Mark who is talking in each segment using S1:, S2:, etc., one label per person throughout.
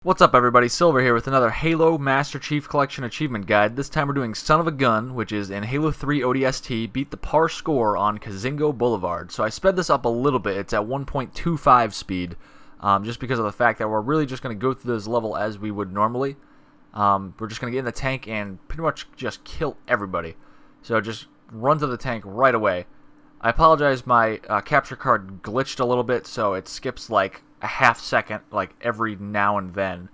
S1: What's up everybody, Silver here with another Halo Master Chief Collection Achievement Guide. This time we're doing Son of a Gun, which is in Halo 3 ODST, beat the par score on Kizingo Boulevard. So I sped this up a little bit, it's at 1.25 speed, just because of the fact that we're really just going to go through this level as we would normally. We're just going to get in the tank and pretty much just kill everybody. So just run to the tank right away. I apologize, my capture card glitched a little bit, so it skips like a half second like every now and then,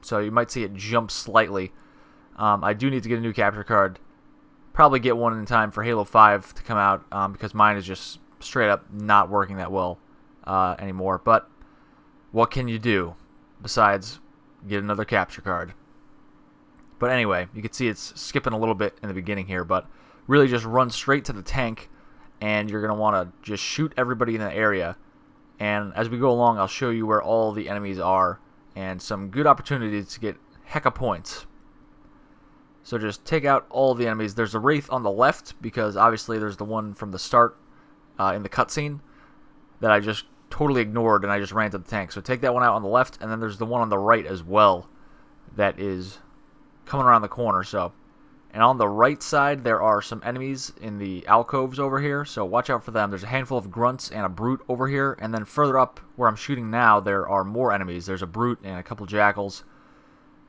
S1: so you might see it jump slightly. I do need to get a new capture card, probably get one in time for Halo 5 to come out, because mine is just straight up not working that well anymore. But what can you do besides get another capture card? But anyway, you can see it's skipping a little bit in the beginning here, but really just run straight to the tank and you're going to want to just shoot everybody in the area. And as we go along, I'll show you where all the enemies are and some good opportunities to get hecka points. So just take out all the enemies. There's a Wraith on the left because obviously there's the one from the start in the cutscene that I just totally ignored and I just ran to the tank. So take that one out on the left, and then there's the one on the right as well that is coming around the corner. And on the right side, there are some enemies in the alcoves over here, so watch out for them. There's a handful of grunts and a brute over here, and then further up where I'm shooting now, there are more enemies. There's a brute and a couple jackals,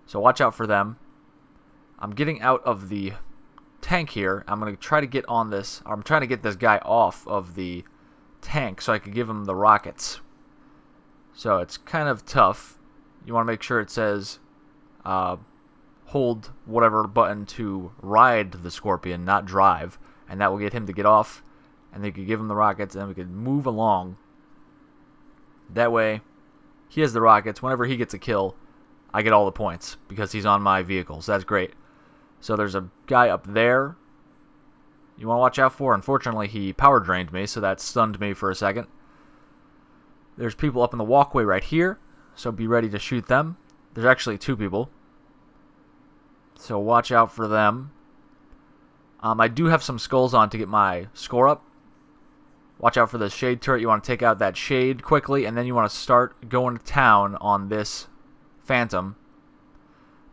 S1: so watch out for them. I'm getting out of the tank here. I'm going to try to get on this. I'm trying to get this guy off of the tank so I could give him the rockets. So it's kind of tough. You want to make sure it says hold whatever button to ride the Scorpion, not drive, and that will get him to get off, and then you could give him the rockets, and then we could move along. That way, he has the rockets. Whenever he gets a kill, I get all the points because he's on my vehicle, so that's great. So there's a guy up there you want to watch out for. Unfortunately, he power drained me, so that stunned me for a second. There's people up in the walkway right here, so be ready to shoot them. There's actually two people, so watch out for them. I do have some skulls on to get my score up. Watch out for the shade turret. You want to take out that shade quickly, and then you want to start going to town on this phantom,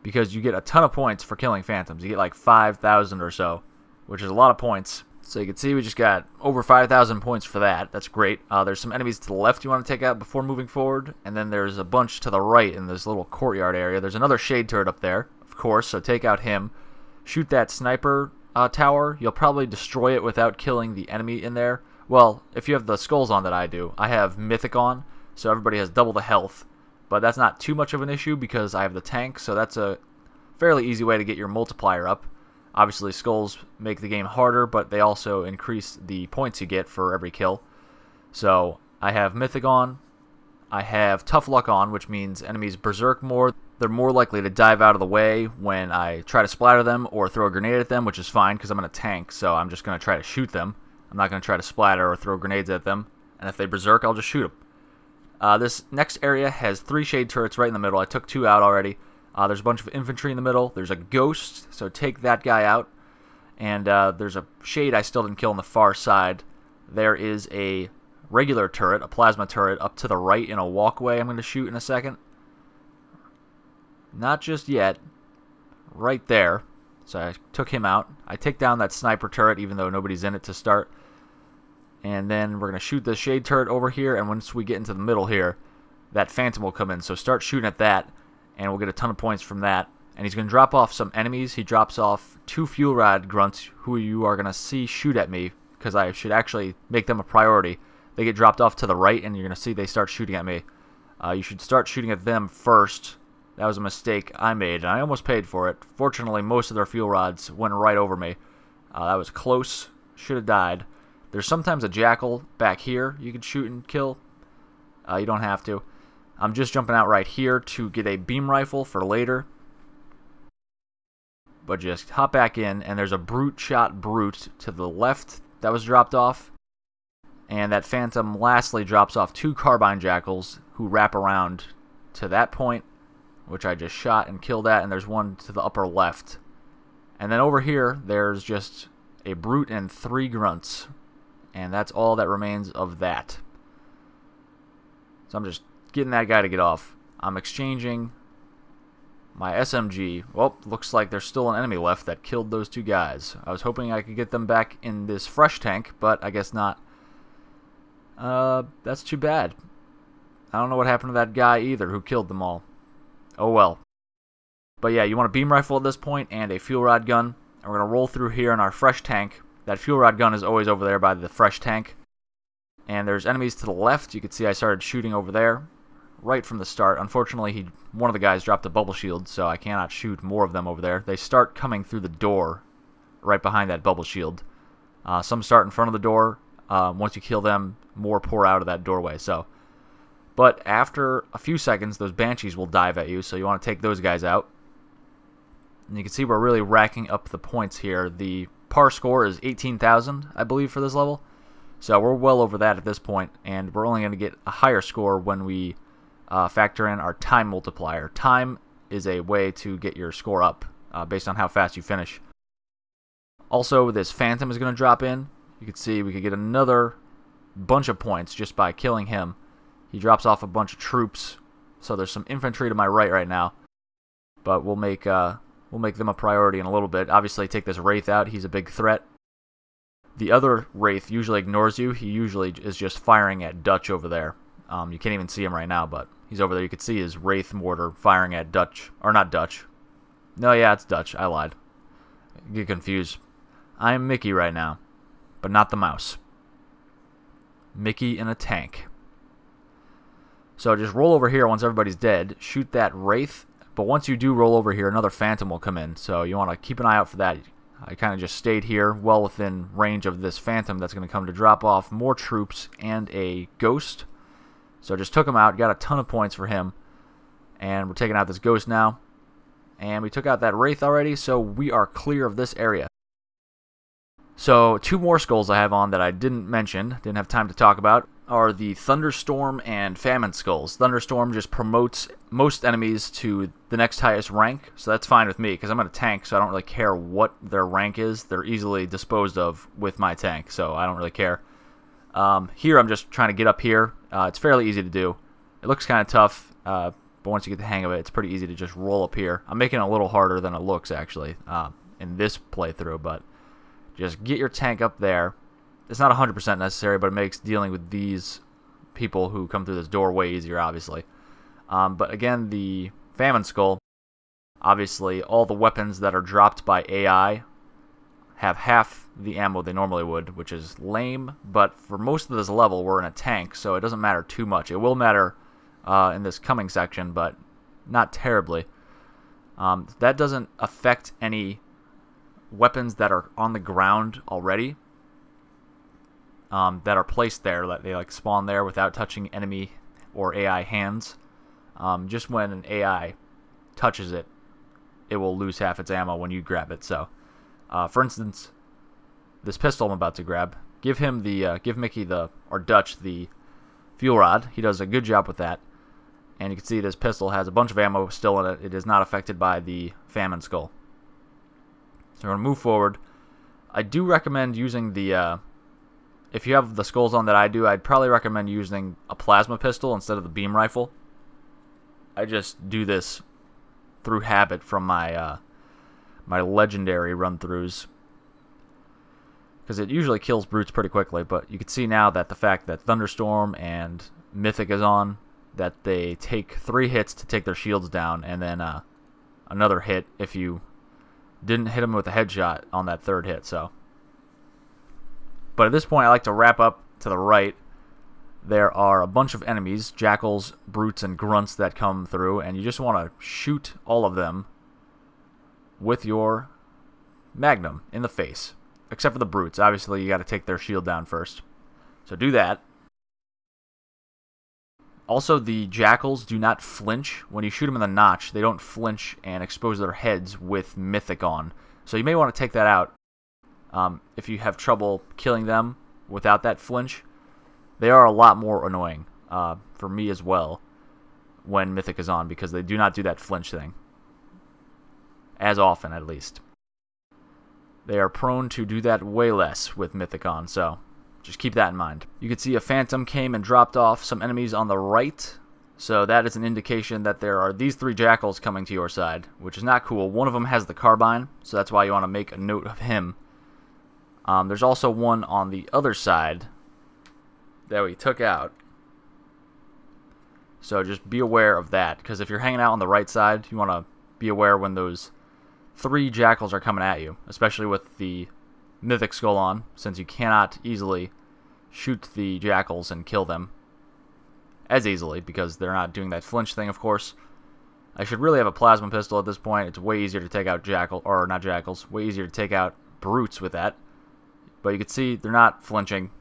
S1: because you get a ton of points for killing phantoms. You get like 5,000 or so, which is a lot of points. So you can see we just got over 5,000 points for that. That's great. There's some enemies to the left you want to take out before moving forward, and then there's a bunch to the right in this little courtyard area. There's another shade turret up there, of course, so take out him. Shoot that sniper tower. You'll probably destroy it without killing the enemy in there. Well, if you have the skulls on that I do. I have Mythic on, so everybody has double the health, but that's not too much of an issue because I have the tank, so that's a fairly easy way to get your multiplier up. Obviously, skulls make the game harder, but they also increase the points you get for every kill. So I have Mythic on. I have Tough Luck on, which means enemies berserk more. They're more likely to dive out of the way when I try to splatter them or throw a grenade at them, which is fine because I'm in a tank, so I'm just going to try to shoot them. I'm not going to try to splatter or throw grenades at them, and if they berserk, I'll just shoot them. This next area has 3 shade turrets right in the middle. I took 2 out already. There's a bunch of infantry in the middle. There's a ghost, so take that guy out. And there's a shade I still didn't kill on the far side. There is a regular turret, a plasma turret, up to the right in a walkway I'm going to shoot in a second. Not just yet. Right there. So I took him out. I take down that sniper turret even though nobody's in it to start. And then we're going to shoot the shade turret over here, and once we get into the middle here, that phantom will come in. So start shooting at that, and we'll get a ton of points from that. And he's going to drop off some enemies. He drops off 2 fuel rod grunts who you are going to see shoot at me, because I should actually make them a priority. They get dropped off to the right, and you're going to see they start shooting at me. You should start shooting at them first. That was a mistake I made, and I almost paid for it. Fortunately, most of their fuel rods went right over me. That was close. Should have died. There's sometimes a jackal back here you can shoot and kill. You don't have to. I'm just jumping out right here to get a beam rifle for later. But just hop back in, and there's a brute shot brute to the left that was dropped off. And that phantom lastly drops off 2 carbine jackals who wrap around to that point, which I just shot and killed at, and there's one to the upper left. And then over here, there's just a brute and 3 grunts. And that's all that remains of that. So I'm just getting that guy to get off. I'm exchanging my SMG. Well, looks like there's still an enemy left that killed those two guys. I was hoping I could get them back in this fresh tank, but I guess not. That's too bad. I don't know what happened to that guy either who killed them all. Oh well. But yeah, you want a beam rifle at this point and a fuel rod gun. And we're going to roll through here in our fresh tank. That fuel rod gun is always over there by the fresh tank. And there's enemies to the left. You can see I started shooting over there right from the start. Unfortunately, one of the guys dropped a bubble shield, so I cannot shoot more of them over there. They start coming through the door right behind that bubble shield. Some start in front of the door. Once you kill them, more pour out of that doorway. But after a few seconds, those banshees will dive at you, so you want to take those guys out. And you can see we're really racking up the points here. The par score is 18,000, I believe, for this level. So we're well over that at this point, and we're only going to get a higher score when we factor in our time multiplier. Time is a way to get your score up based on how fast you finish. Also, this Phantom is going to drop in. You can see we could get another bunch of points just by killing him. He drops off a bunch of troops, so there's some infantry to my right now. But we'll make them a priority in a little bit. Obviously, take this Wraith out. He's a big threat. The other Wraith usually ignores you. He usually is just firing at Dutch over there. You can't even see him right now, but he's over there. You can see his Wraith mortar firing at Dutch. Or not Dutch. No, yeah, it's Dutch. I lied. I get confused. I'm Mickey right now, but not the mouse. Mickey in a tank. So just roll over here once everybody's dead. Shoot that Wraith. But once you do roll over here, another Phantom will come in. So you want to keep an eye out for that. I kind of just stayed here well within range of this Phantom that's going to come to drop off more troops and a Ghost. So just took him out, got a ton of points for him. And we're taking out this Ghost now. And we took out that Wraith already, so we are clear of this area. So 2 more skulls I have on that I didn't mention, didn't have time to talk about, are the Thunderstorm and Famine skulls. Thunderstorm just promotes most enemies to the next highest rank, so that's fine with me because I'm in a tank, so I don't really care what their rank is. They're easily disposed of with my tank, so I don't really care. Here I'm just trying to get up here. It's fairly easy to do. It looks kind of tough, but once you get the hang of it, it's pretty easy to just roll up here. I'm making it a little harder than it looks, actually, in this playthrough, but just get your tank up there. It's not 100% necessary, but it makes dealing with these people who come through this door way easier, obviously. But again, the Famine Skull, obviously, all the weapons that are dropped by AI have half the ammo they normally would, which is lame. But for most of this level, we're in a tank, so it doesn't matter too much. It will matter in this coming section, but not terribly. That doesn't affect any weapons that are on the ground already. That are placed there, that they like spawn there without touching enemy or AI hands. Just when an AI touches it, it will lose half its ammo when you grab it. So, for instance, this pistol I'm about to grab, give Mickey or Dutch the fuel rod. He does a good job with that, and you can see this pistol has a bunch of ammo still in it. It is not affected by the Famine Skull. So we're gonna move forward. I do recommend using the if you have the skulls on that I do, I'd probably recommend using a plasma pistol instead of the beam rifle. I just do this through habit from my my legendary run-throughs, because it usually kills brutes pretty quickly. But you can see now that the fact that Thunderstorm and Mythic is on, that they take 3 hits to take their shields down, and then another hit if you didn't hit them with a headshot on that 3rd hit. So. But at this point, I like to wrap up to the right. There are a bunch of enemies, jackals, brutes, and grunts that come through, and you just want to shoot all of them with your magnum in the face. Except for the brutes. Obviously, you got to take their shield down first. So do that. Also, the jackals do not flinch. When you shoot them in the notch, they don't flinch and expose their heads with Mythic on. So you may want to take that out. If you have trouble killing them without that flinch, they are a lot more annoying for me as well when Mythic is on, because they do not do that flinch thing. As often, at least. They are prone to do that way less with Mythic on, so just keep that in mind. You can see a Phantom came and dropped off some enemies on the right, So that is an indication that there are these 3 jackals coming to your side, which is not cool. One of them has the carbine, so that's why you want to make a note of him. There's also one on the other side that we took out. So just be aware of that, because if you're hanging out on the right side, you want to be aware when those 3 jackals are coming at you, especially with the Mythic skull on, since you cannot easily shoot the jackals and kill them as easily, because they're not doing that flinch thing, of course. I should really have a plasma pistol at this point. It's way easier to take out not jackals, way easier to take out brutes with that. But you can see they're not flinching.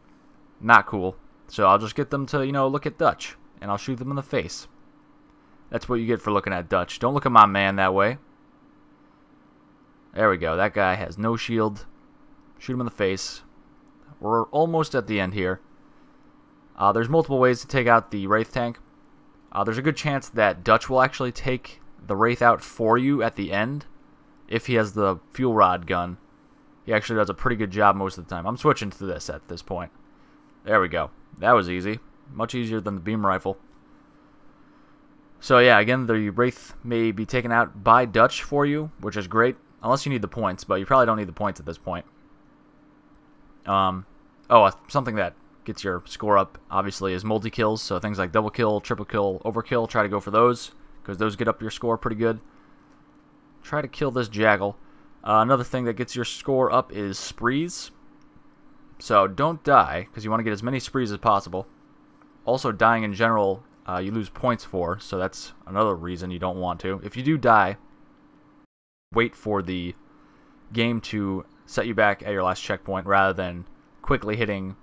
S1: Not cool. So I'll just get them to, look at Dutch, and I'll shoot them in the face. That's what you get for looking at Dutch. Don't look at my man that way. There we go. That guy has no shield. Shoot him in the face. We're almost at the end here. There's multiple ways to take out the Wraith tank. There's a good chance that Dutch will actually take the Wraith out for you at the end if he has the fuel rod gun. He actually does a pretty good job most of the time. I'm switching to this at this point. There we go. That was easy. Much easier than the beam rifle. So yeah, again, the Wraith may be taken out by Dutch for you, which is great. Unless you need the points, but you probably don't need the points at this point. Something that gets your score up, obviously, is multi-kills. So things like double kill, triple kill, overkill, try to go for those, because those get up your score pretty good. Try to kill this jackal. Another thing that gets your score up is sprees. So don't die, because you want to get as many sprees as possible. Also, dying in general, you lose points for, so that's another reason you don't want to. If you do die, wait for the game to set you back at your last checkpoint rather than quickly hitting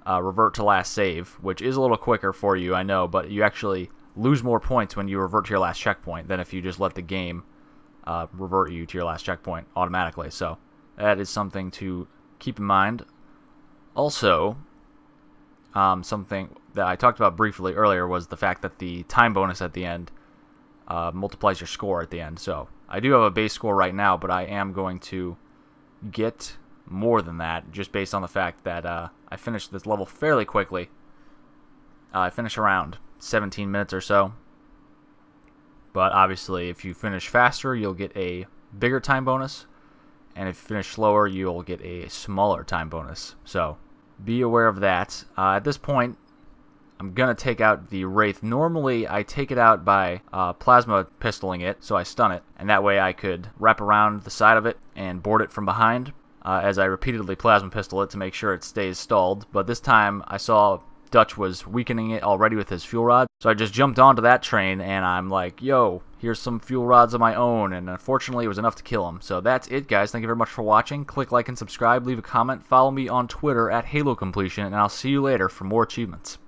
S1: revert to last save, which is a little quicker for you, I know, but you actually lose more points when you revert to your last checkpoint than if you just let the game revert you to your last checkpoint automatically. So that is something to keep in mind. Also, something that I talked about briefly earlier was the fact that the time bonus at the end multiplies your score at the end. So I do have a base score right now, but I am going to get more than that just based on the fact that I finished this level fairly quickly. I finished around 17 minutes or so. But obviously, if you finish faster, you'll get a bigger time bonus. And if you finish slower, you'll get a smaller time bonus. So be aware of that. At this point, I'm going to take out the Wraith. Normally, I take it out by plasma pistoling it, so I stun it. And that way I could wrap around the side of it and board it from behind as I repeatedly plasma pistol it to make sure it stays stalled. But this time, I saw Dutch was weakening it already with his fuel rod. So I just jumped onto that train, and I'm like, yo, here's some fuel rods of my own. And unfortunately, it was enough to kill him. So that's it, guys. Thank you very much for watching. Click like and subscribe. Leave a comment. Follow me on Twitter at HaloCompletion, and I'll see you later for more achievements.